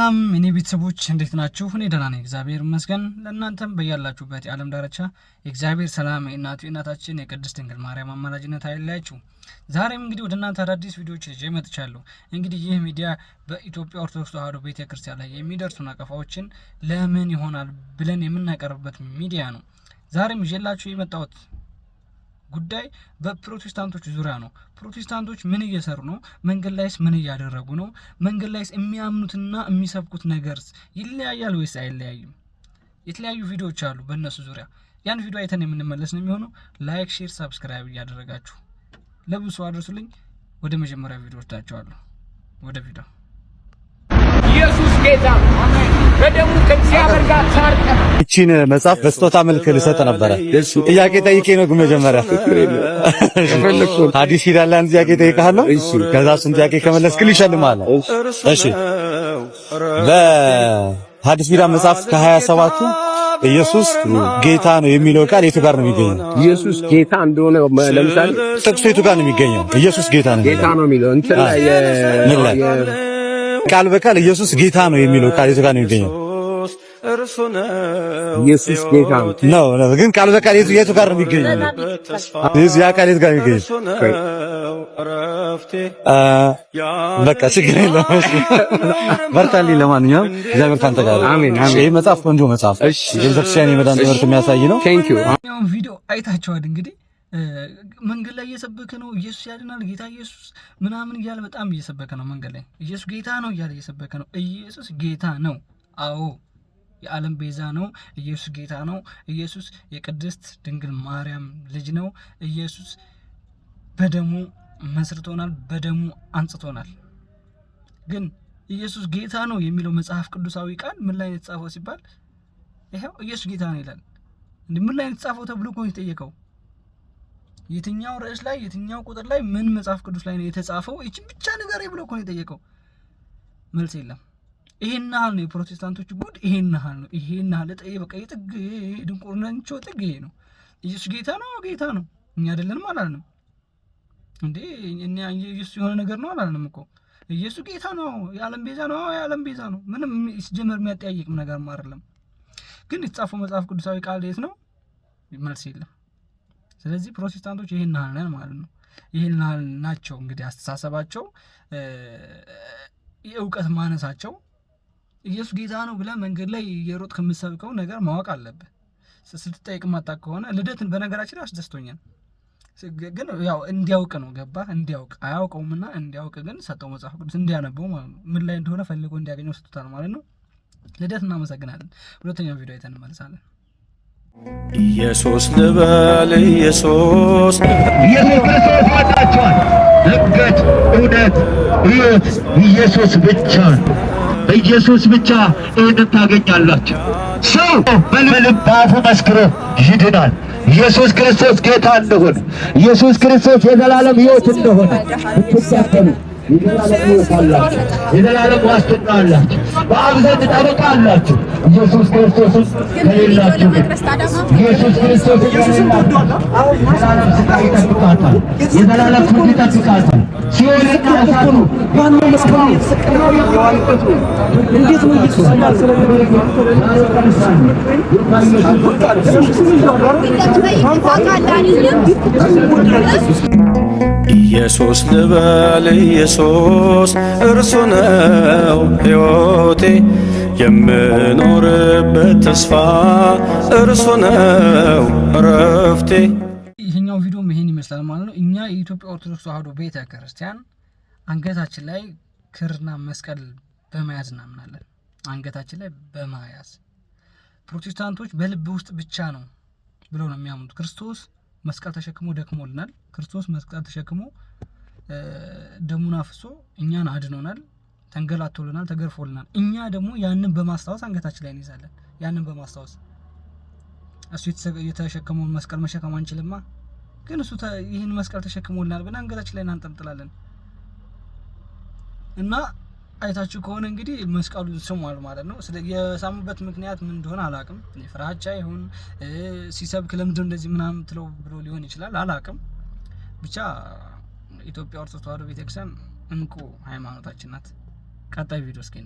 ሰላም እኔ ቤተሰቦች እንዴት ናችሁ? እኔ ደህና ነኝ እግዚአብሔር ይመስገን። ለእናንተም በያላችሁበት የዓለም ዳርቻ የእግዚአብሔር ሰላም የእናታችን የቅድስት ድንግል ማርያም አማላጅነት አይለያችሁ። ዛሬም እንግዲህ ወደ እናንተ አዳዲስ ቪዲዮዎች ይዤ መጥቻለሁ። እንግዲህ ይህ ሚዲያ በኢትዮጵያ ኦርቶዶክስ ተዋሕዶ ቤተክርስቲያን ላይ የሚደርሱ ነቀፋዎችን ለምን ይሆናል ብለን የምናቀርብበት ሚዲያ ነው። ዛሬም ይዤላችሁ የመጣሁት ጉዳይ በፕሮቴስታንቶች ዙሪያ ነው። ፕሮቴስታንቶች ምን እየሰሩ ነው? መንገድ ላይስ ምን እያደረጉ ነው? መንገድ ላይስ የሚያምኑትና የሚሰብኩት ነገርስ ይለያያል ወይስ አይለያይም? የተለያዩ ቪዲዮዎች አሉ በእነሱ ዙሪያ። ያን ቪዲዮ አይተን የምንመለስ ነው የሚሆነው። ላይክ፣ ሼር፣ ሰብስክራይብ እያደረጋችሁ ለብዙ ሰው አድርሱልኝ። ወደ መጀመሪያ ቪዲዮ ወስዳችኋለሁ። ወደ ቪዲዮ ኢየሱስ ጌታ በደሙ ከእግዚአብሔር ጋር ታርቀ እቺን መጽሐፍ በስጦታ መልክ ልሰጥ ነበረ። ጥያቄ ጠይቄ ነው ግን መጀመሪያ ሐዲስ ሂዳል አንድ ጥያቄ ጠይቃለሁ። ከዛ እሱን ጥያቄ ከመለስክልኝ እሸልምሃለሁ። እሺ፣ በሐዲስ ሂዳል መጽሐፍ ከ27ቱ ኢየሱስ ጌታ ነው የሚለው ቃል የቱ ጋር ነው የሚገኘው? ኢየሱስ ጌታ እንደሆነ ለምሳሌ ጥቅሱ የቱ ጋር ነው የሚገኘው? ኢየሱስ ጌታ ነው የሚለው እንትን ላይ ቃል በቃል ኢየሱስ ጌታ ነው የሚለው ቃል የቱ ጋር ነው የሚገኘው? ኢየሱስ ጌታ ነው ግን ቃል በቃል የቱ ጋር ነው የሚገኘው? እዚህ ያ ቃል የቱ ጋር ነው የሚገኘው? በቃ ችግር የለም። በርታልኝ። ለማንኛውም እግዚአብሔር ካንተ ጋር አሜን። ይሄ መጽሐፍ ቆንጆ መጽሐፍ፣ እሺ፣ የቤተክርስቲያን የመዳን ትምህርት የሚያሳይ ነው። ቴንክ ዩ። ቪዲዮ አይታችኋል እንግዲህ መንገድ ላይ እየሰበከ ነው። ኢየሱስ ያድናል፣ ጌታ ኢየሱስ ምናምን እያለ በጣም እየሰበከ ነው። መንገድ ላይ ኢየሱስ ጌታ ነው እያለ እየሰበከ ነው። ኢየሱስ ጌታ ነው። አዎ የዓለም ቤዛ ነው። ኢየሱስ ጌታ ነው። ኢየሱስ የቅድስት ድንግል ማርያም ልጅ ነው። ኢየሱስ በደሙ መስርቶናል፣ በደሙ አንጽቶናል። ግን ኢየሱስ ጌታ ነው የሚለው መጽሐፍ ቅዱሳዊ ቃል ምን ላይ ነው የተጻፈው ሲባል ይሄው ኢየሱስ ጌታ ነው ይላል። ምን ላይ ነው የተጻፈው ተብሎ እኮ የተጠየቀው የትኛው ርዕስ ላይ የትኛው ቁጥር ላይ ምን መጽሐፍ ቅዱስ ላይ ነው የተጻፈው? እቺ ብቻ ነገር ብሎ እኮ ነው የጠየቀው። መልስ የለም። ይሄን ያህል ነው የፕሮቴስታንቶች ጉድ። ይሄን ያህል ነው። ይሄን ያህል በቃ የጥግ ድንቁርናቸው ጥግ ይሄ ነው። ኢየሱስ ጌታ ነው፣ ጌታ ነው። እኛ አይደለንም አላልንም እንዴ? እኛ ኢየሱስ የሆነ ነገር ነው አላልንም እኮ። ኢየሱስ ጌታ ነው፣ የዓለም ቤዛ ነው፣ የዓለም ቤዛ ነው። ምንም ሲጀመር የሚያጠያይቅ ነገር አይደለም። ግን የተጻፈው መጽሐፍ ቅዱሳዊ ቃል የት ነው? መልስ የለም። ስለዚህ ፕሮቴስታንቶች ይሄን ያህል ማለት ነው። ይሄን ያህል ናቸው እንግዲህ አስተሳሰባቸው፣ የእውቀት ማነሳቸው። ኢየሱስ ጌታ ነው ብለህ መንገድ ላይ የሮጥክ የምትሰብከው ነገር ማወቅ አለብህ። ስትጠይቅ ማጣቅ ከሆነ ልደትን በነገራችን አስደስቶኛል። ግን ያው እንዲያውቅ ነው ገባህ? እንዲያውቅ አያውቀውምና እንዲያውቅ ግን ሰጠው መጽሐፍ ቅዱስ እንዲያነበው ማለት ነው። ምን ላይ እንደሆነ ፈልጎ እንዲያገኘው ሰጥቶታል ማለት ነው። ልደት እናመሰግናለን። ሁለተኛው ቪዲዮ አይተን እንመለሳለን። ኢየሱስ ልበል ኢየሱስ ክርስቶስ መጣችኋል። ሕይወት፣ እውነት፣ ሕይወት ኢየሱስ ብቻ ነው። ኢየሱስ ብቻ ይህንን ታገኛላችሁ። ሰው በልብ አፉ መስክሮ ይድናል። ኢየሱስ ክርስቶስ ጌታ እንደሆነ፣ ኢየሱስ ክርስቶስ የዘላለም ሕይወት እንደሆነ ብትቀበሉ የዘላለም ሕይወት አላችሁ። የዘላለም ዋስትና አላችሁ። በአብ ዘንድ ጠበቃ አላችሁ። ኢየሱስ ክርስቶስን ከሌላችሁ ግን ኢየሱስ ክርስቶስ ከሌላችሁ የዘላለም ስቃይ ይጠብቃታል። የዘላለም ፍርድ ይጠብቃታል። ሲኦልና እሳቱ ማነው መስከረም የተሰቀለው ያዋልበት እንዴት ነው ኢየሱስ ኢየሱስ ልበል ኢየሱስ እርሱ ነው ሕይወቴ የምኖርበት ተስፋ እርሱ ነው እረፍቴ። ይሄኛው ቪዲዮም ይሄን ይመስላል ማለት ነው። እኛ የኢትዮጵያ ኦርቶዶክስ ተዋሕዶ ቤተ ክርስቲያን አንገታችን ላይ ክርና መስቀል በመያዝ እናምናለን። አንገታችን ላይ በመያዝ ፕሮቴስታንቶች በልብ ውስጥ ብቻ ነው ብለው ነው የሚያምኑት። ክርስቶስ መስቀል ተሸክሞ ደክሞልናል። ክርስቶስ መስቀል ተሸክሞ ደሙን አፍሶ እኛን አድኖናል፣ ተንገላቶልናል፣ ተገርፎልናል። እኛ ደግሞ ያንን በማስታወስ አንገታችን ላይ እንይዛለን። ያንን በማስታወስ እሱ የተሸከመውን መስቀል መሸከም አንችልማ። ግን እሱ ይህን መስቀል ተሸክሞልናል ብለን አንገታችን ላይ እናንጠልጥላለን። እና አይታችሁ ከሆነ እንግዲህ መስቀሉ ስሟል ማለት ነው። የሳሙበት ምክንያት ምን እንደሆነ አላቅም። ፍራቻ ይሁን ሲሰብክ ለምንድን እንደዚህ ምናምን ትለው ብሎ ሊሆን ይችላል፣ አላቅም። ብቻ ኢትዮጵያ ኦርቶዶክስ ተዋሕዶ ቤተክርስቲያን እንቁ ሃይማኖታችን ናት። ቀጣይ ቪዲዮ እስኪ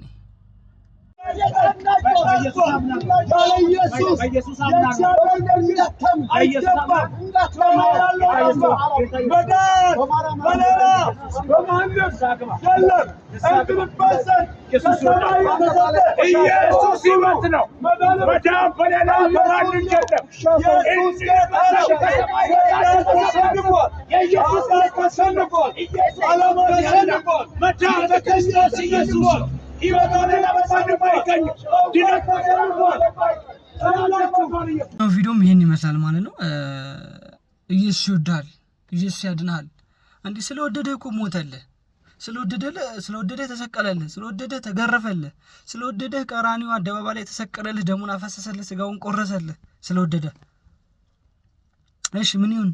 ቪዲዮም ይሄን ይመስላል ማለት ነው። ኢየሱስ ይወዳል፣ ኢየሱስ ያድናል። እንዴ ስለወደደ እኮ ሞተልህ፣ ስለወደደ ተሰቀለልህ፣ ስለወደደ ተገረፈልህ፣ ስለወደደ ቀራኒው አደባባይ ላይ ተሰቀለልህ፣ ደሙን አፈሰሰልህ፣ ስጋውን ቆረሰልህ ስለወደደ። እሺ ምን ይሁን?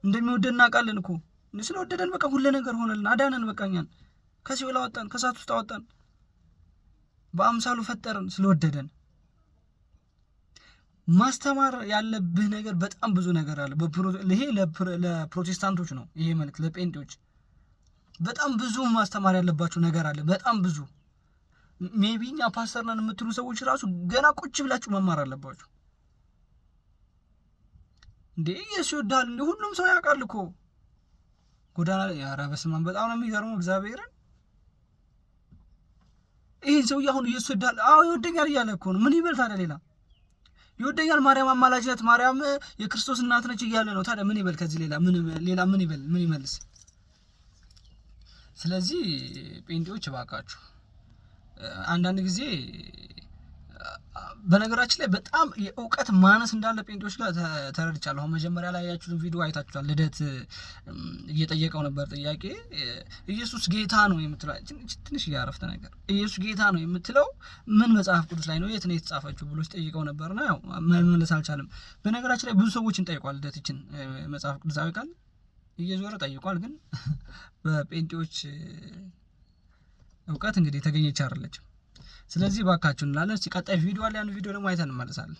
እንደሚወደድ እናውቃለን እኮ። ስለወደደን በቃ ሁሉ ነገር ሆነልን፣ አዳነን። በቃ እኛን ከሲኦል አወጣን፣ ከእሳት ውስጥ አወጣን፣ በአምሳሉ ፈጠረን ስለወደደን። ማስተማር ያለብህ ነገር በጣም ብዙ ነገር አለ። ይሄ ለፕሮቴስታንቶች ነው ይሄ መልእክት፣ ለጴንጤዎች በጣም ብዙ ማስተማር ያለባችሁ ነገር አለ። በጣም ብዙ ሜቢ እኛ ፓስተር ነን የምትሉ ሰዎች ራሱ ገና ቁጭ ብላችሁ መማር አለባችሁ። እንዴ ኢየሱስ ይወዳል፣ እንዴ ሁሉም ሰው ያውቃል እኮ ጎዳና ላይ። ኧረ በስመ አብ በጣም ነው የሚገርመው እግዚአብሔርን። ይሄን ሰውዬ አሁን ኢየሱስ ይወዳል፣ አዎ ይወደኛል እያለ እኮ ነው። ምን ይበል ታዲያ? ሌላ ይወደኛል፣ ማርያም አማላጅ ናት፣ ማርያም የክርስቶስ እናት ነች እያለ ነው። ታዲያ ምን ይበል ከዚህ ሌላ ምን ይበል? ምን ይመልስ? ስለዚህ ጴንጤዎች እባካችሁ አንዳንድ ጊዜ በነገራችን ላይ በጣም የእውቀት ማነስ እንዳለ ጴንጤዎች ላይ ተረድቻለሁ። አሁን መጀመሪያ ላይ ያያችሁትን ቪዲዮ አይታችኋል። ልደት እየጠየቀው ነበር ጥያቄ። ኢየሱስ ጌታ ነው የምትለው ትንሽ ያረፍተ ነገር ኢየሱስ ጌታ ነው የምትለው ምን መጽሐፍ ቅዱስ ላይ ነው? የት ነው የተጻፈችው ብሎ ጠይቀው ነበርና ያው መመለስ አልቻለም። በነገራችን ላይ ብዙ ሰዎችን ጠይቋል። ልደትችን መጽሐፍ ቅዱሳዊ ቃል እየዞረ ጠይቋል። ግን በጴንጤዎች እውቀት እንግዲህ የተገኘች አይደለችም። ስለዚህ ባካችሁ እንላለን። እስቲ ቀጣይ ቪዲዮ አለ፣ ያን ቪዲዮ ደግሞ አይተን እንመለሳለን።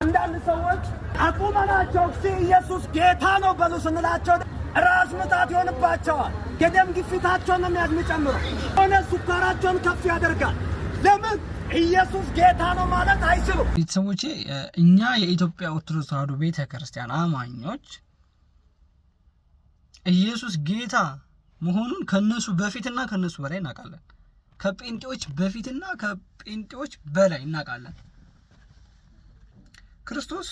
አንዳንድ ሰዎች አቁመናቸው ኢየሱስ ጌታ ነው በሉ ስንላቸው ራስ ምታት ይሆንባቸዋል። የደም ግፊታቸውን ነው የሚጨምረው፣ ሆነ ሱካራቸውን ከፍ ያደርጋል። ለምን? ኢየሱስ ጌታ ነው ማለት አይችሉም። ቤተሰቦቼ እኛ የኢትዮጵያ ኦርቶዶክስ ተዋሕዶ ቤተክርስቲያን አማኞች ኢየሱስ ጌታ መሆኑን ከነሱ በፊትና ከነሱ በላይ እናውቃለን። ከጴንጤዎች በፊትና ከጴንጤዎች በላይ እናውቃለን። ክርስቶስ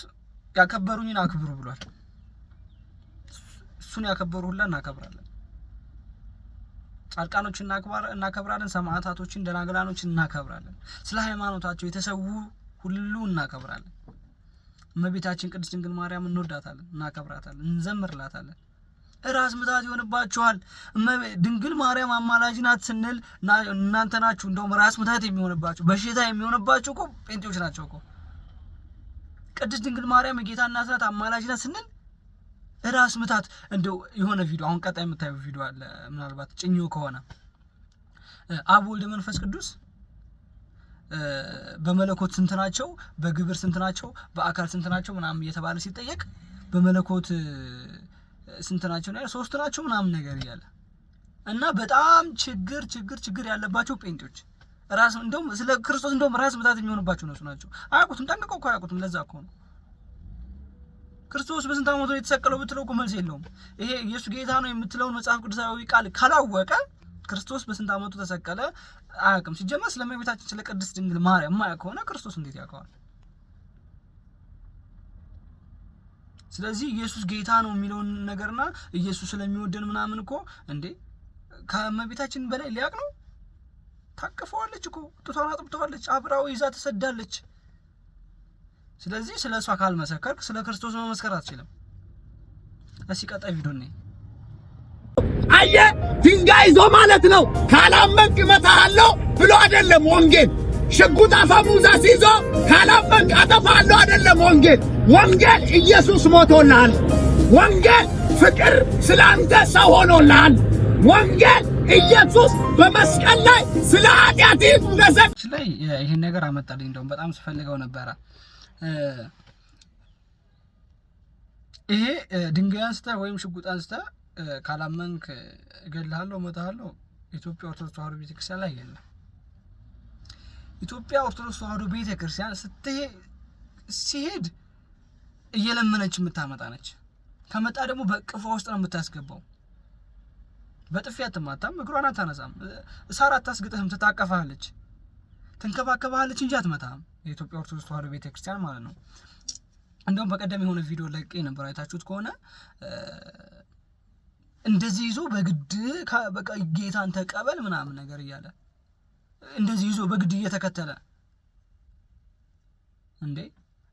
ያከበሩኝን አክብሩ ብሏል። እሱን ያከበሩ ሁላ እናከብራለን። ጻድቃኖችን እናከብራለን። ሰማዕታቶችን፣ ደናግላኖችን እናከብራለን። ስለ ሃይማኖታቸው የተሰዉ ሁሉ እናከብራለን። እመቤታችን ቅድስት ድንግል ማርያም እንወዳታለን፣ እናከብራታለን፣ እንዘምርላታለን። ራስ ምታት ይሆንባችኋል። ድንግል ማርያም አማላጅ ናት ስንል እናንተ ናችሁ እንደውም ራስ ምታት የሚሆንባችሁ በሽታ የሚሆንባችሁ እኮ ጴንጤዎች ናቸው እኮ። ቅድስት ድንግል ማርያም የጌታ እናት ናት አማላጅ ናት ስንል ራስ ምታት። እንደው የሆነ ቪዲዮ አሁን ቀጣይ የምታየው ቪዲዮ አለ፣ ምናልባት ጭኞ ከሆነ አብ ወልድ መንፈስ ቅዱስ በመለኮት ስንት ናቸው፣ በግብር ስንት ናቸው፣ በአካል ስንት ናቸው ምናምን እየተባለ ሲጠየቅ በመለኮት ስንት ናቸው ነው? ሶስት ናቸው ምናምን ነገር እያለ እና በጣም ችግር ያለባቸው ጴንጤዎች ራስ እንደውም ስለ ክርስቶስ እንደውም ራስ ምታት የሚሆንባቸው ነው ናቸው። አያውቁትም፣ ጠንቅቀው እኮ አያውቁትም። ለዛ እኮ ነው ክርስቶስ በስንት ዓመቱ የተሰቀለው ብትለው እኮ መልስ የለውም። ይሄ ኢየሱስ ጌታ ነው የምትለውን መጽሐፍ ቅዱሳዊ ቃል ካላወቀ ክርስቶስ በስንት ዓመቱ ተሰቀለ አያውቅም። ሲጀመር ስለ እመቤታችን ስለ ቅድስት ድንግል ማርያም ማያውቅ ከሆነ ክርስቶስ እንዴት ያውቀዋል? ስለዚህ ኢየሱስ ጌታ ነው የሚለውን ነገርና ኢየሱስ ስለሚወደን ምናምን እኮ እንዴ ከእመቤታችን በላይ ሊያቅ ነው? ታቅፈዋለች እኮ ጡቷን አጥብተዋለች፣ አብራው ይዛ ተሰዳለች። ስለዚህ ስለ እሷ ካልመሰከርክ ስለ ክርስቶስ መመስከር አትችልም። እስኪ ቀጣይ ቪዲዮ ነኝ። አየ ድንጋይ ይዞ ማለት ነው ካላመንክ እመታሃለሁ ብሎ አይደለም ወንጌል። ሽጉጥ አፈሙዛ ሲይዞ ካላመንክ አጠፋለሁ አይደለም ወንጌል። ወንጌል ኢየሱስ ሞቶልሃል። ወንጌል ፍቅር ስላንተ ሰው ሆኖልሃል። ወንጌል ኢየሱስ በመስቀል ላይ ስለ ኃጢአት ላይ ይሄን ነገር አመጣልኝ። እንደውም በጣም ስፈልገው ነበረ። ይሄ ድንጋይ አንስተህ ወይም ሽጉጥ አንስተህ ካላመንክ እገልሃለሁ እመታሃለሁ ኢትዮጵያ ኦርቶዶክስ ተዋሕዶ ቤተክርስቲያን ላይ የለም። ኢትዮጵያ ኦርቶዶክስ ተዋህዶ ቤተክርስቲያን ሲሄድ እየለመነች የምታመጣ ነች። ከመጣ ደግሞ በቅፏ ውስጥ ነው የምታስገባው። በጥፊ አትማታም፣ እግሯን አታነሳም፣ ሳር አታስግጥህም፣ ትታቀፋለች፣ ትንከባከባለች እንጂ አትመታም። የኢትዮጵያ ኦርቶዶክስ ተዋህዶ ቤተክርስቲያን ማለት ነው። እንደውም በቀደም የሆነ ቪዲዮ ለቄ ነበር፣ አይታችሁት ከሆነ እንደዚህ ይዞ በግድ በቃ ጌታን ተቀበል ምናምን ነገር እያለ እንደዚህ ይዞ በግድ እየተከተለ እንዴ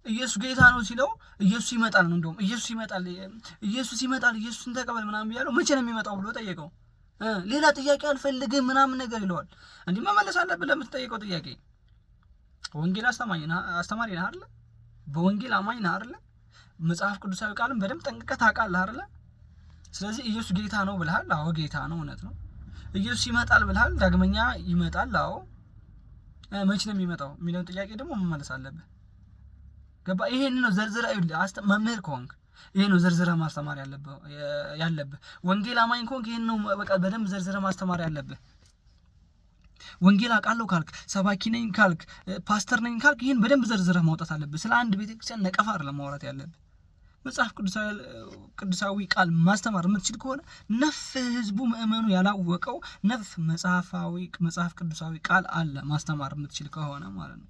ኢየሱስ ጌታ ነው ሲለው ኢየሱስ ይመጣል ነው። እንደውም ኢየሱስ ይመጣል ኢየሱስን ተቀበል ምናምን ቢያለው መቼ ነው የሚመጣው ብሎ ጠየቀው። ሌላ ጥያቄ አልፈልግም ምናምን ነገር ይለዋል። እንዴ መመለስ አለብህ ለምትጠይቀው ጥያቄ። ወንጌል አስተማሪ ነህ አይደል? በወንጌል አማኝ ነህ አይደል? መጽሐፍ ቅዱሳዊ ቃልም በደንብ ጠንቅቀህ ታውቃለህ አይደል? ስለዚህ ኢየሱስ ጌታ ነው ብለሃል። አዎ ጌታ ነው፣ እውነት ነው። ኢየሱስ ይመጣል ብለሃል። ዳግመኛ ይመጣል። አዎ መቼ ነው የሚመጣው የሚለውን ጥያቄ ደግሞ መመለስ አለብህ። ገባ? ይሄን ነው ዘርዝራ መምህር ከሆንክ ይሄን ነው ዘርዝራ ማስተማር ያለብህ። ወንጌል አማኝ ከሆንክ ይሄን ነው በቃ በደንብ ዘርዝራ ማስተማር ያለብህ። ወንጌል አውቃለሁ ካልክ፣ ሰባኪ ነኝ ካልክ፣ ፓስተር ነኝ ካልክ ይሄን በደንብ ዘርዝራ ማውጣት አለብህ። ስለ አንድ ቤተክርስቲያን ነቀፋ አይደለም ማውራት ያለብህ። መጽሐፍ ቅዱሳዊ ቃል ማስተማር የምትችል ከሆነ ነፍ ህዝቡ ምእመኑ ያላወቀው ነፍ መጽሐፍ ቅዱሳዊ ቃል አለ ማስተማር የምትችል ከሆነ ማለት ነው።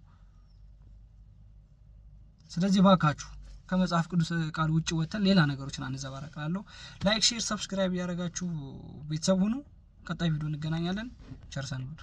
ስለዚህ ባካችሁ ከመጽሐፍ ቅዱስ ቃል ውጪ ወተን ሌላ ነገሮችን አንዘባረቅላለሁ። ላይክ፣ ሼር፣ ሰብስክራይብ ያደረጋችሁ ቤተሰብ ሁኑ። ቀጣይ ቪዲዮ እንገናኛለን። ቸር ሰንብቱ።